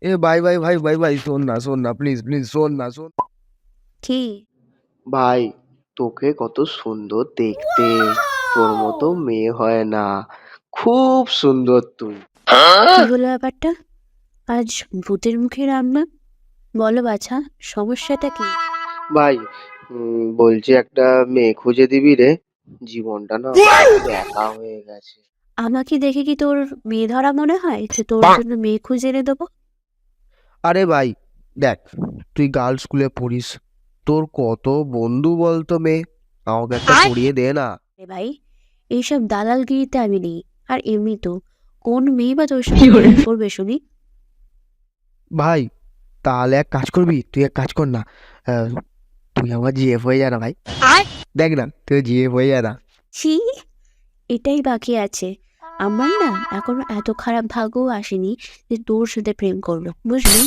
এ ভাই শোন না প্লিজ শোন। কি? ভাই, তোকে কত সুন্দর দেখতে, তোর মতো মেয়ে হয় না, খুব সুন্দর তুই। কি হলো ব্যাপারটা? আজ ভূতের মুখে রান্না? বলো বাছা, সমস্যাটা কি? ভাই, বলছি একটা মেয়ে খুঁজে দিবি রে, জীবনটা না খুব একা হয়ে গেছে। আমাকে দেখে কি তোর মেয়ে ধরা মনে হয় যে তোর জন্য মেয়ে খুঁজে এনে দেবো? আরে ভাই দেখ, তুই গার্লস স্কুলে পড়িস, তোর কত বন্ধু বলতো মেয়ে, আমাকে একটা পড়িয়ে দে না। এ ভাই, এইসব দালালগিরিতে আমি নেই। আর এমনি তো কোন মেয়ে বা তোর সাথে প্রেম করবে শুনি? ভাই তাহলে এক কাজ করবি, তুই এক কাজ কর না, আহ, তুই আমার জিএফ হয়ে যা না ভাই। দেখ না, তুই জিএফ হয়ে যা না। ছি, এটাই বাকি আছে। আমার না এখনো এত খারাপ ভাগ্যও আসেনি যে তোর সাথে প্রেম করবো, বুঝলি?